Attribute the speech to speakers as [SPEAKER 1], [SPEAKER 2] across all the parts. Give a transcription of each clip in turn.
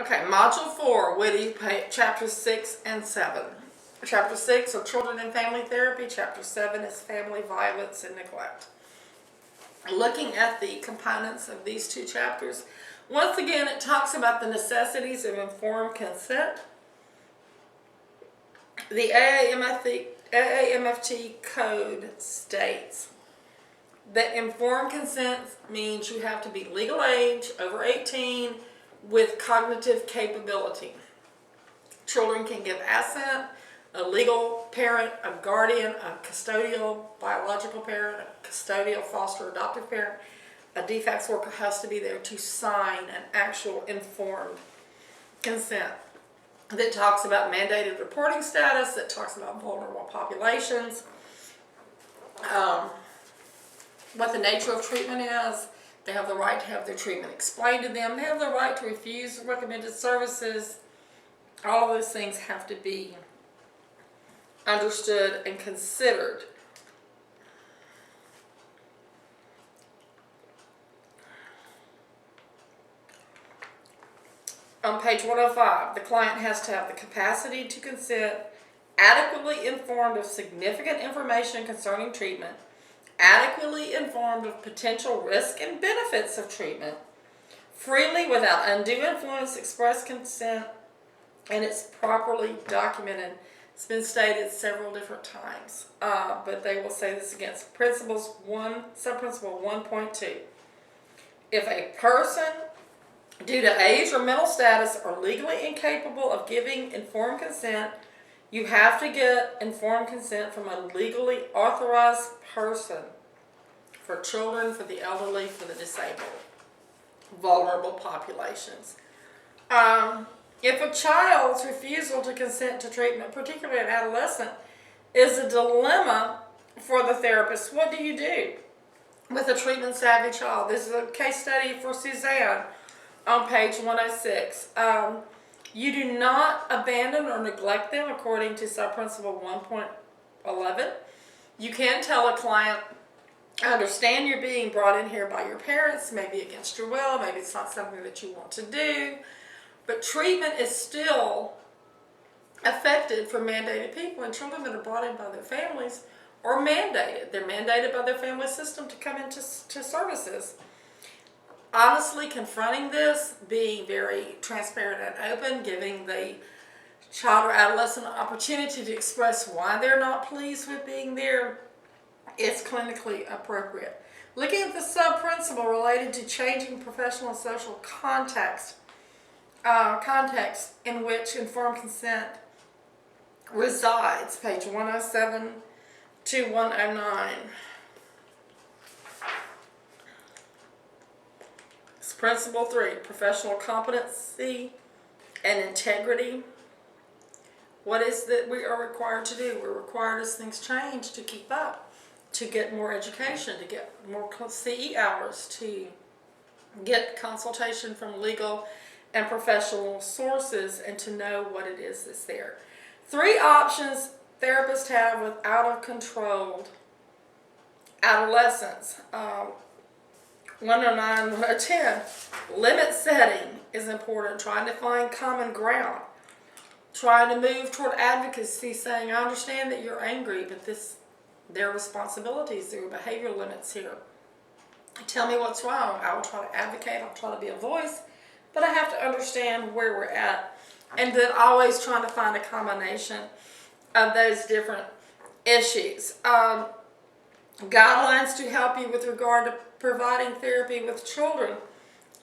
[SPEAKER 1] Okay, Module 4, Witty, Chapter 6 and 7. Chapter 6 are Children and Family Therapy. Chapter 7 is Family Violence and Neglect. Looking at the components of these two chapters, once again it talks about the necessities of informed consent. The AAMFT code states that informed consent means you have to be legal age, over 18, with cognitive capability. Children can give assent, a legal parent, a guardian, a custodial biological parent, a custodial foster adoptive parent. A defects worker has to be there to sign an actual informed consent that talks about mandated reporting status, that talks about vulnerable populations, what the nature of treatment is. They have the right to have their treatment explained to them. They have the right to refuse recommended services. All of those things have to be understood and considered. On page 105, the client has to have the capacity to consent, adequately informed of significant information concerning treatment, adequately informed of potential risk and benefits of treatment, freely without undue influence express consent, and it's properly documented. It's been stated several different times, but they will say this against subprinciple 1.2. If a person, due to age or mental status, are legally incapable of giving informed consent, you have to get informed consent from a legally authorized person for children, for the elderly, for the disabled, vulnerable populations. If a child's refusal to consent to treatment, particularly an adolescent, is a dilemma for the therapist, what do you do with a treatment-savvy child? This is a case study for Suzanne on page 106. You do not abandon or neglect them according to subprinciple 1.11. You can tell a client, I understand you're being brought in here by your parents, maybe against your will, maybe it's not something that you want to do, but treatment is still affected for mandated people, and children that are brought in by their families are mandated. They're mandated by their family system to come into services. Honestly, confronting this, being very transparent and open, giving the child or adolescent an opportunity to express why they're not pleased with being there, is clinically appropriate. Looking at the sub-principle related to changing professional and social context in which informed consent resides, page 107 to 109. Principle 3, professional competency and integrity. What is that we are required to do? We're required, as things change, to keep up, to get more education, to get more CE hours, to get consultation from legal and professional sources, and to know what it is that's there. 3 options therapists have with out-of-control adolescents. 109, 110. Limit setting is important. Trying to find common ground. Trying to move toward advocacy, saying, I understand that you're angry, but there are responsibilities, there are behavior limits here. Tell me what's wrong. I will try to advocate, I'll try to be a voice, but I have to understand where we're at. And then always trying to find a combination of those different issues. Guidelines to help you with regard to providing therapy with children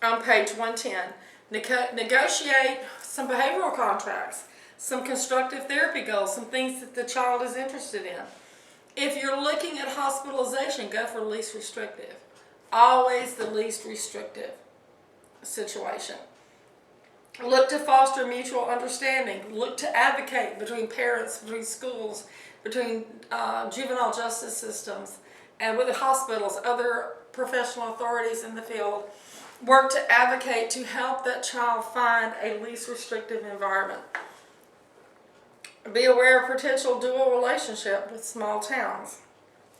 [SPEAKER 1] on page 110. Negotiate some behavioral contracts, some constructive therapy goals, some things that the child is interested in. If you're looking at hospitalization, go for least restrictive. Always the least restrictive situation. Look to foster mutual understanding. Look to advocate between parents, between schools, between juvenile justice systems, and with the hospitals, other professional authorities in the field. Work to advocate to help that child find a least restrictive environment. Be aware of potential dual relationship with small towns.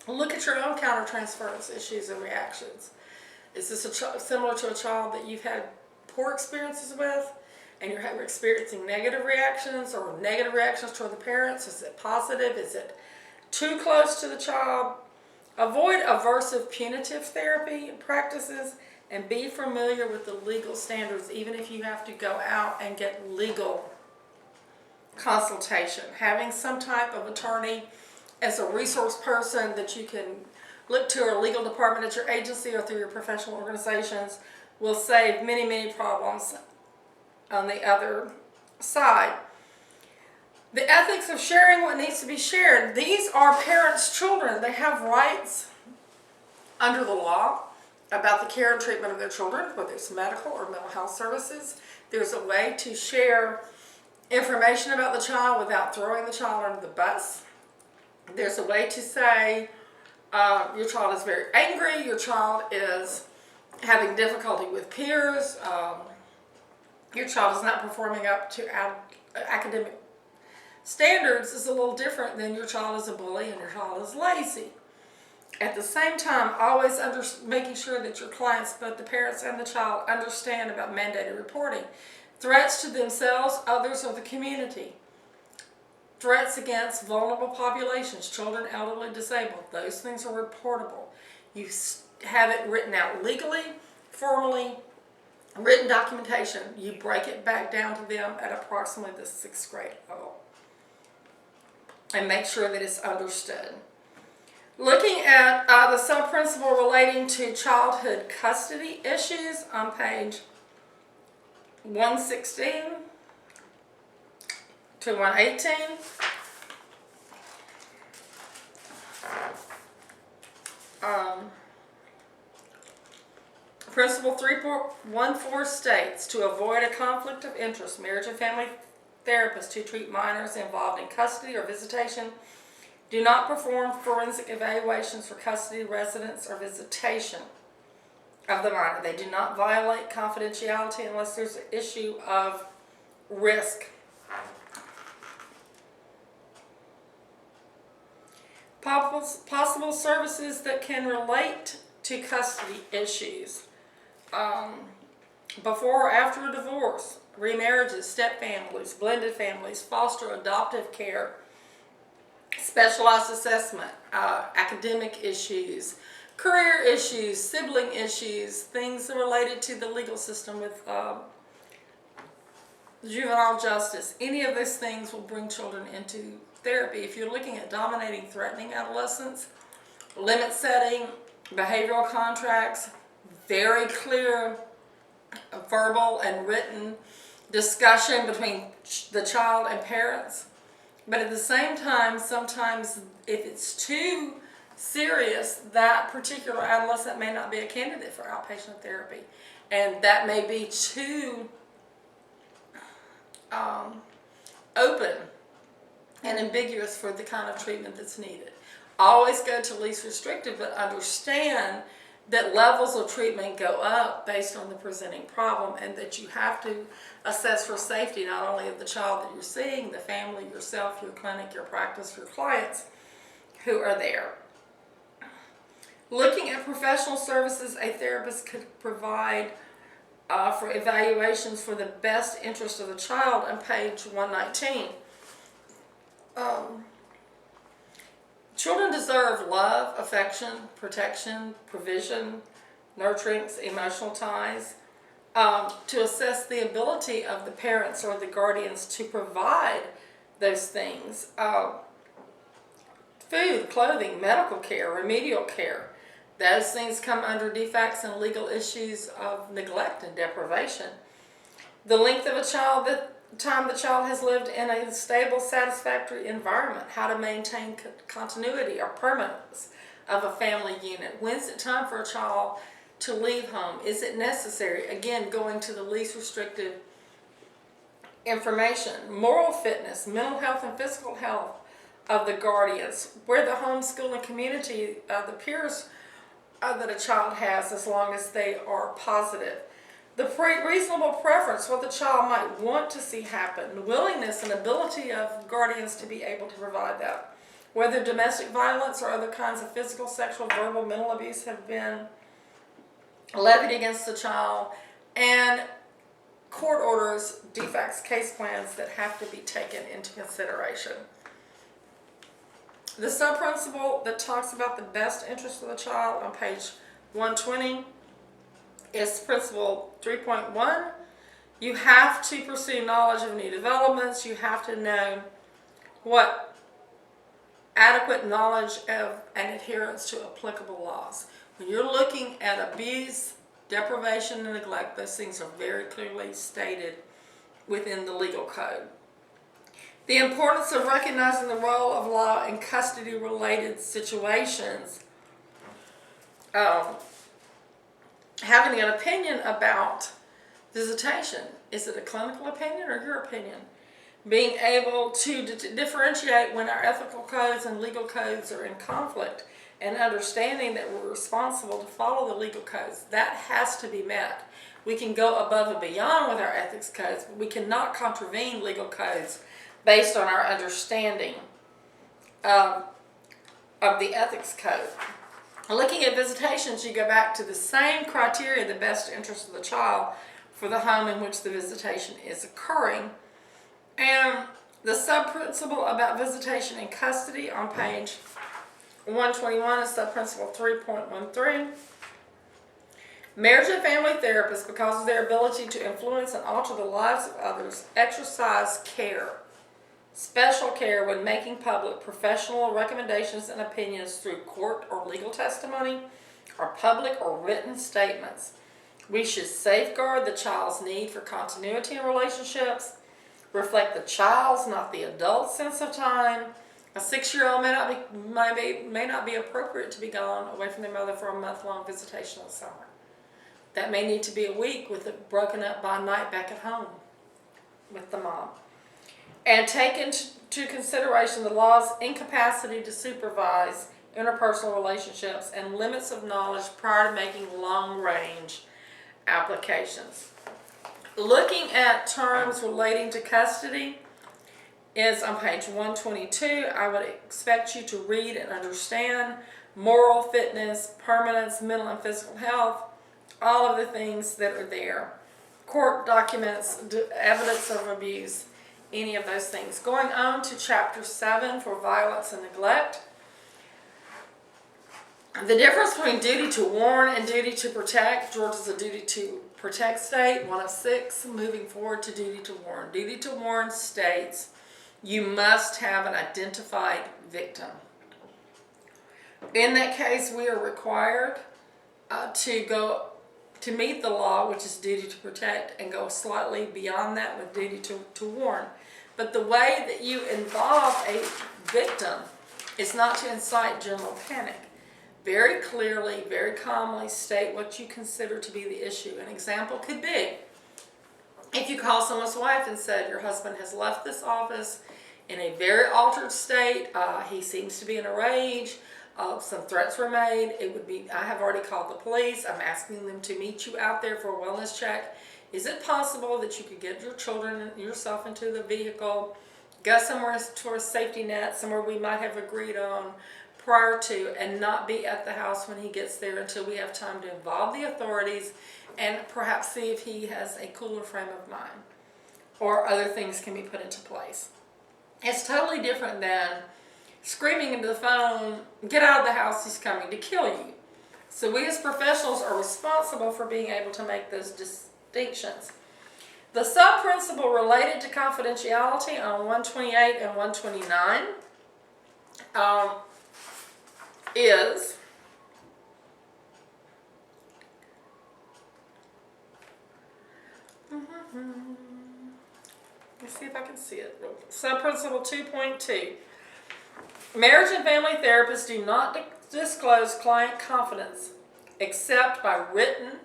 [SPEAKER 1] Look at your own countertransference issues and reactions. Is this similar to a child that you've had poor experiences with? and you're experiencing negative reactions or negative reactions toward the parents, is it positive? Is it too close to the child? Avoid aversive punitive therapy practices and be familiar with the legal standards, even if you have to go out and get legal consultation. Having some type of attorney as a resource person that you can look to, or legal department at your agency or through your professional organizations, will save many, many problems on the other side. The ethics of sharing what needs to be shared. These are parents' children. They have rights under the law about the care and treatment of their children, whether it's medical or mental health services. There's a way to share information about the child without throwing the child under the bus. There's a way to say, your child is very angry, your child is having difficulty with peers, your child is not performing up to academic standards is a little different than your child is a bully and your child is lazy. At the same time, always making sure that your clients, both the parents and the child, understand about mandated reporting. Threats to themselves, others, or the community. Threats against vulnerable populations, children, elderly, disabled. Those things are reportable. You have it written out legally, formally, written documentation. You break it back down to them at approximately the 6th grade level. And make sure that it's understood. Looking at the sub-principle relating to childhood custody issues on page 116 to 118. Principle 3.14 states, to avoid a conflict of interest, marriage and family therapists who treat minors involved in custody or visitation do not perform forensic evaluations for custody, residence, or visitation of the minor. They do not violate confidentiality unless there's an issue of risk. Possible services that can relate to custody issues. Before or after a divorce, remarriages, step families, blended families, foster adoptive care, specialized assessment, academic issues, career issues, sibling issues, things related to the legal system with juvenile justice. Any of those things will bring children into therapy. If you're looking at dominating, threatening adolescence, limit setting, behavioral contracts, very clear verbal and written discussion between the child and parents. But at the same time, sometimes if it's too serious, that particular adolescent may not be a candidate for outpatient therapy. And that may be too open and ambiguous for the kind of treatment that's needed. Always go to least restrictive, but understand that levels of treatment go up based on the presenting problem, and that you have to assess for safety not only of the child that you're seeing, the family, yourself, your clinic, your practice, your clients who are there. Looking at professional services a therapist could provide for evaluations for the best interest of the child on page 119. Children deserve love, affection, protection, provision, nurturings, emotional ties. To assess the ability of the parents or the guardians to provide those things. Food, clothing, medical care, remedial care. Those things come under defects and legal issues of neglect and deprivation. The length of a child, the time the child has lived in a stable, satisfactory environment, how to maintain continuity or permanence of a family unit. When's it time for a child to leave home? Is it necessary? Again, going to the least restrictive information. Moral fitness, mental health and physical health of the guardians. Where the homeschooling community, the peers that a child has, as long as they are positive. The reasonable preference, what the child might want to see happen, willingness and ability of guardians to be able to provide that. Whether domestic violence or other kinds of physical, sexual, verbal, mental abuse have been levied against the child, and court orders, defects, case plans that have to be taken into consideration. The sub-principle that talks about the best interest of the child on page 120 is principle 3.1. You have to pursue knowledge of new developments. You have to know what adequate knowledge of and adherence to applicable laws. When you're looking at abuse, deprivation, and neglect, those things are very clearly stated within the legal code. The importance of recognizing the role of law in custody-related situations. Having an opinion about visitation. Is it a clinical opinion or your opinion? Being able to differentiate when our ethical codes and legal codes are in conflict, and understanding that we're responsible to follow the legal codes. That has to be met. We can go above and beyond with our ethics codes, but we cannot contravene legal codes based on our understanding of the ethics code. Looking at visitations, you go back to the same criteria, the best interest of the child for the home in which the visitation is occurring. And the sub-principle about visitation in custody on page 121 is sub-principle 3.13. Marriage and family therapists, because of their ability to influence and alter the lives of others, exercise care, special care when making public professional recommendations and opinions through court or legal testimony or public or written statements. We should safeguard the child's need for continuity in relationships, reflect the child's, not the adult's sense of time. A 6-year-old may not be appropriate to be gone away from their mother for a month-long visitation in the summer. That may need to be a week with it broken up by night back at home with the mom. And take into consideration the law's incapacity to supervise interpersonal relationships and limits of knowledge prior to making long-range applications. Looking at terms relating to custody is on page 122. I would expect you to read and understand moral fitness, permanence, mental and physical health, all of the things that are there. Court documents, evidence of abuse, any of those things. Going on to chapter 7 for violence and neglect. The difference between duty to warn and duty to protect. Georgia's a duty to protect state, 1 of 6. Moving forward to duty to warn. Duty to warn states you must have an identified victim. In that case, we are required to meet the law, which is duty to protect, and go slightly beyond that with duty to warn. But the way that you involve a victim is not to incite general panic. Very clearly, very calmly state what you consider to be the issue. An example could be, if you call someone's wife and said, your husband has left this office in a very altered state, he seems to be in a rage, some threats were made, it would be, I have already called the police, I'm asking them to meet you out there for a wellness check. Is it possible that you could get your children and yourself into the vehicle, go somewhere for a safety net, somewhere we might have agreed on prior to, and not be at the house when he gets there until we have time to involve the authorities and perhaps see if he has a cooler frame of mind or other things can be put into place. It's totally different than screaming into the phone, get out of the house, he's coming to kill you. So we as professionals are responsible for being able to make those distinctions. The sub-principle related to confidentiality on 128 and 129 is let's see if I can see it. Sub-principle 2.2. Marriage and family therapists do not disclose client confidence except by written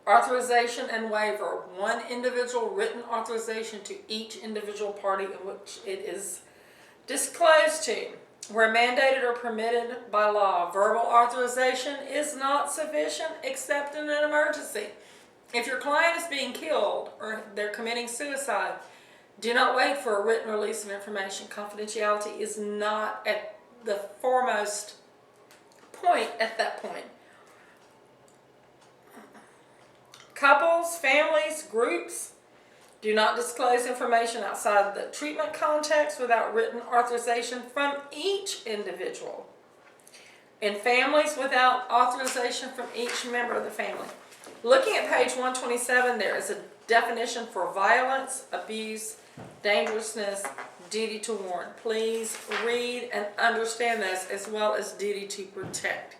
[SPEAKER 1] authorization and waiver. One individual written authorization to each individual party in which it is disclosed to. Where mandated or permitted by law, verbal authorization is not sufficient except in an emergency. If your client is being killed or they're committing suicide, do not wait for a written release of information. Confidentiality is not at the foremost point at that point. Couples, families, groups Do not disclose information outside the treatment context without written authorization from each individual. In families, without authorization from each member of the family. Looking at page 127, there is a definition for violence, abuse, dangerousness, duty to warn. Please read and understand this, as well as duty to protect.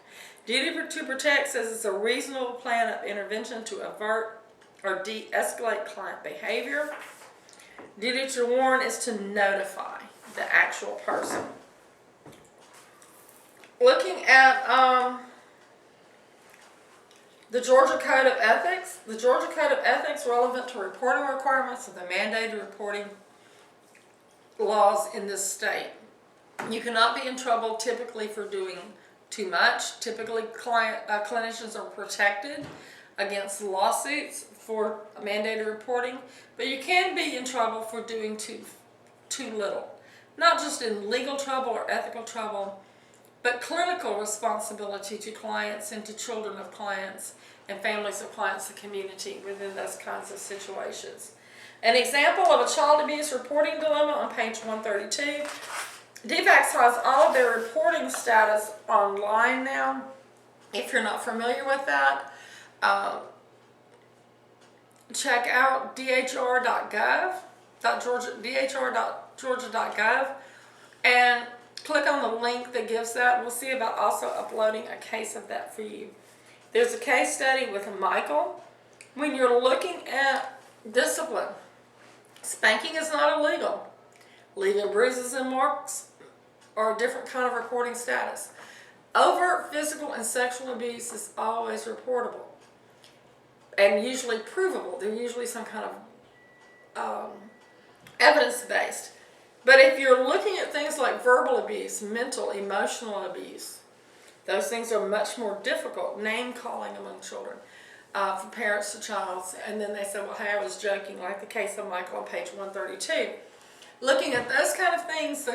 [SPEAKER 1] Duty to protect says it's a reasonable plan of intervention to avert or de-escalate client behavior. Duty to warn is to notify the actual person. Looking at the Georgia Code of Ethics. The Georgia Code of Ethics relevant to reporting requirements of the mandated reporting laws in this state. You cannot be in trouble typically for doing too much. Typically, clinicians are protected against lawsuits for mandated reporting, but you can be in trouble for doing too little. Not just in legal trouble or ethical trouble, but clinical responsibility to clients and to children of clients and families of clients, the community within those kinds of situations. An example of a child abuse reporting dilemma on page 132. DFACS has all of their reporting status online now. If you're not familiar with that, check out dhr.georgia.gov, and click on the link that gives that. We'll see about also uploading a case of that for you. There's a case study with Michael. When you're looking at discipline, spanking is not illegal. Leaving bruises and marks are a different kind of reporting status. Overt physical and sexual abuse is always reportable and usually provable. They're usually some kind of evidence-based. But if you're looking at things like verbal abuse, mental, emotional abuse, those things are much more difficult. Name calling among children, from parents to child, and then they say, well, hey, I was joking, like the case of Michael on page 132. Looking at those kind of things,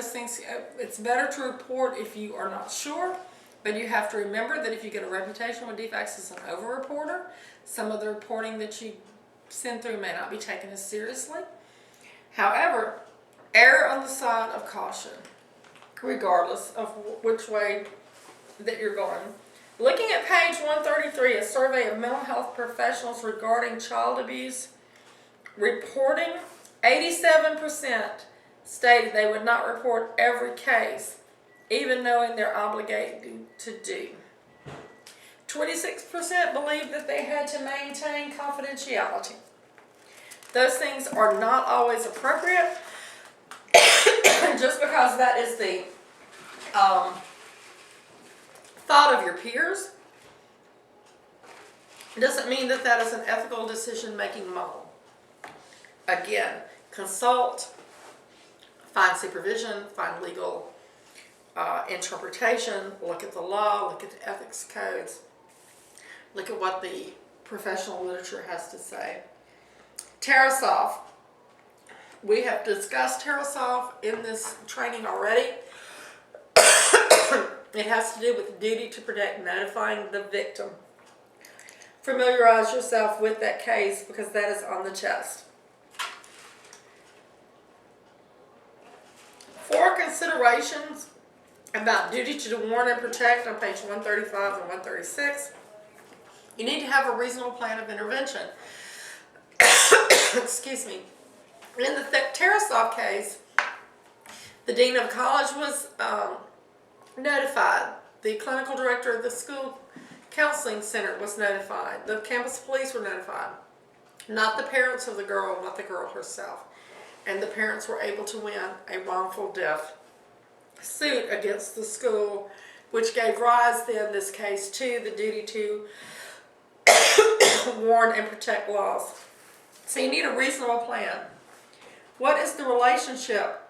[SPEAKER 1] it's better to report if you are not sure, but you have to remember that if you get a reputation with DFACS as an over-reporter, some of the reporting that you send through may not be taken as seriously. However, err on the side of caution, regardless of which way that you're going. Looking at page 133, a survey of mental health professionals regarding child abuse reporting, 87% stated they would not report every case, even knowing they're obligated to do. 26% believed that they had to maintain confidentiality. Those things are not always appropriate. Just because that is the thought of your peers doesn't mean that that is an ethical decision-making model. Again, consult, find supervision, find legal interpretation, look at the law, look at the ethics codes, look at what the professional literature has to say. Tarasoff. We have discussed Tarasoff in this training already. It has to do with the duty to protect, notifying the victim. Familiarize yourself with that case because that is on the chest. For considerations about duty to warn and protect on page 135 and 136, you need to have a reasonable plan of intervention. Excuse me. In the Tarasoff case, the dean of college was notified. The clinical director of the school counseling center was notified. The campus police were notified. Not the parents of the girl, not the girl herself. And the parents were able to win a wrongful death suit against the school, which gave rise then, in this case, to the duty to warn and protect laws. So you need a reasonable plan. What is the relationship?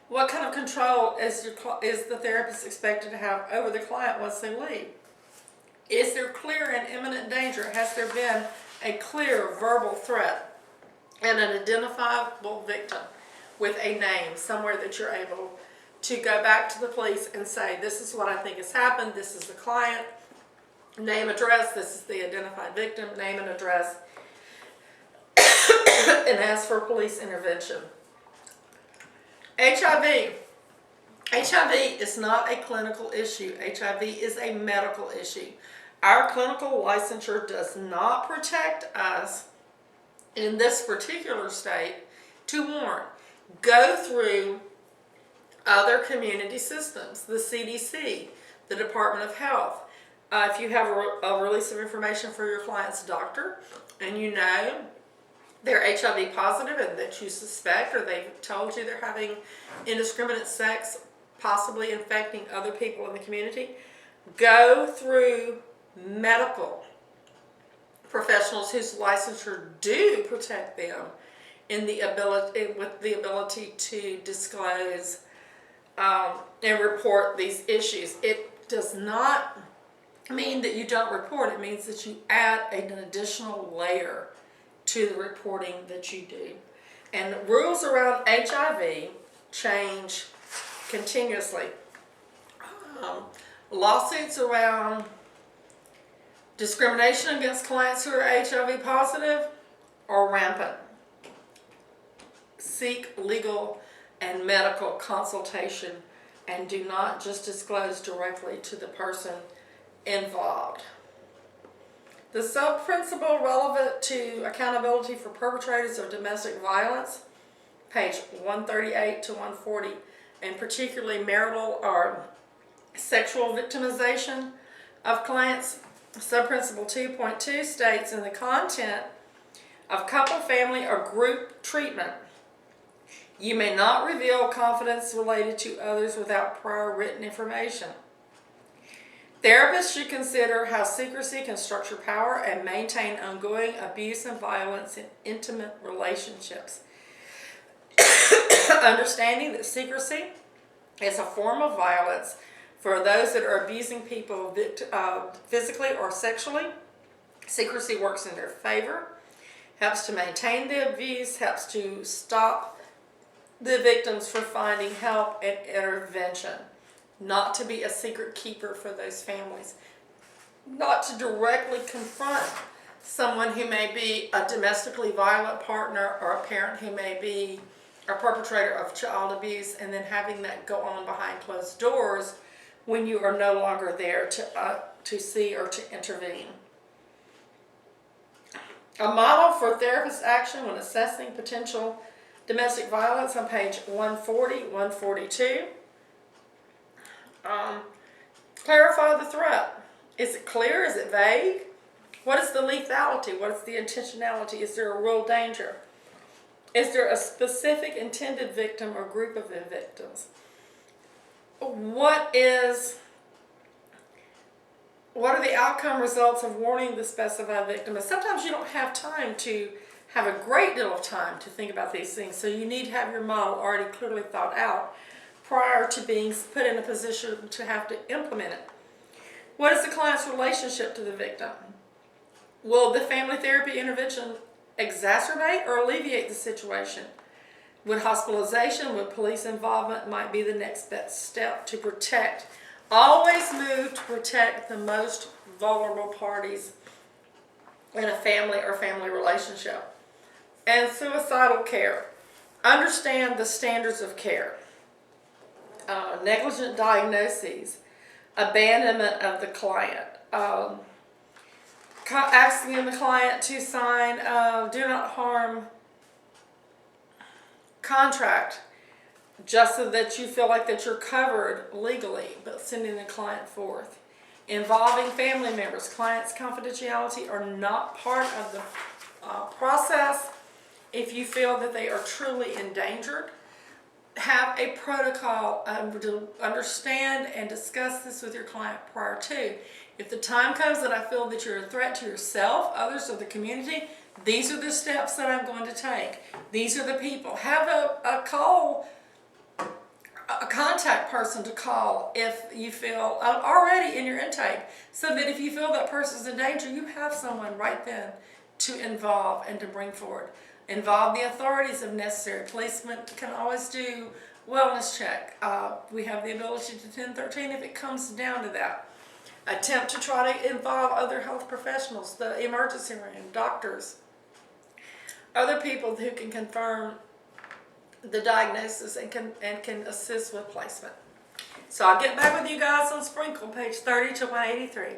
[SPEAKER 1] What kind of control is the therapist expected to have over the client once they leave? Is there clear and imminent danger? Has there been a clear verbal threat and an identifiable victim with a name, somewhere that you're able to go back to the police and say, this is what I think has happened, this is the client, name, address, this is the identified victim, name and address, and ask for police intervention. HIV. HIV is not a clinical issue. HIV is a medical issue. Our clinical licensure does not protect us in this particular state to warn. Go through other community systems, the CDC, the Department of Health. If you have a release of information for your client's doctor and you know they're HIV positive and that you suspect, or they've told you they're having indiscriminate sex, possibly infecting other people in the community, go through medical professionals whose licensure do protect them in the ability, with the ability to disclose and report these issues. It does not mean that you don't report. It means that you add an additional layer to the reporting that you do. And rules around HIV change continuously. Lawsuits around discrimination against clients who are HIV positive are rampant. Seek legal and medical consultation and do not just disclose directly to the person involved. The sub-principle relevant to accountability for perpetrators of domestic violence, page 138 to 140, and particularly marital or sexual victimization of clients, sub-principle 2.2 states, in the content of couple, family, or group treatment, you may not reveal confidence related to others without prior written information. Therapists should consider how secrecy can structure power and maintain ongoing abuse and violence in intimate relationships. Understanding that secrecy is a form of violence for those that are abusing people physically or sexually. Secrecy works in their favor, helps to maintain the abuse, helps to stop the victims from finding help and intervention. Not to be a secret keeper for those families. Not to directly confront someone who may be a domestically violent partner or a parent who may be a perpetrator of child abuse, and then having that go on behind closed doors when you are no longer there to see or to intervene. A model for therapist action when assessing potential domestic violence on page 140, 142. Clarify the threat. Is it clear? Is it vague? What is the lethality? What is the intentionality? Is there a real danger? Is there a specific intended victim or group of victims? What are the outcome results of warning the specified victim? And sometimes you don't have time to have a great deal of time to think about these things, so you need to have your model already clearly thought out prior to being put in a position to have to implement it. What is the client's relationship to the victim? Will the family therapy intervention exacerbate or alleviate the situation? Would hospitalization, would police involvement might be the next best step to protect? Always move to protect the most vulnerable parties in a family or family relationship. And suicidal care. Understand the standards of care. Negligent diagnoses, abandonment of the client, asking the client to sign a do not harm contract just so that you feel like that you're covered legally, but sending the client forth. Involving family members. Clients' confidentiality are not part of the process. If you feel that they are truly endangered, have a protocol to understand and discuss this with your client prior to. If the time comes that I feel that you're a threat to yourself, others, or the community, these are the steps that I'm going to take. These are the people. Have a contact person to call if you feel already in your intake, so that if you feel that person's in danger, you have someone right then to involve and to bring forward. Involve the authorities if necessary. Policemen can always do wellness check. We have the ability to 1013 if it comes down to that. Attempt to try to involve other health professionals, the emergency room, doctors. other people who can confirm the diagnosis and can assist with placement. So I'll get back with you guys on Sprinkle, page 30 to 183.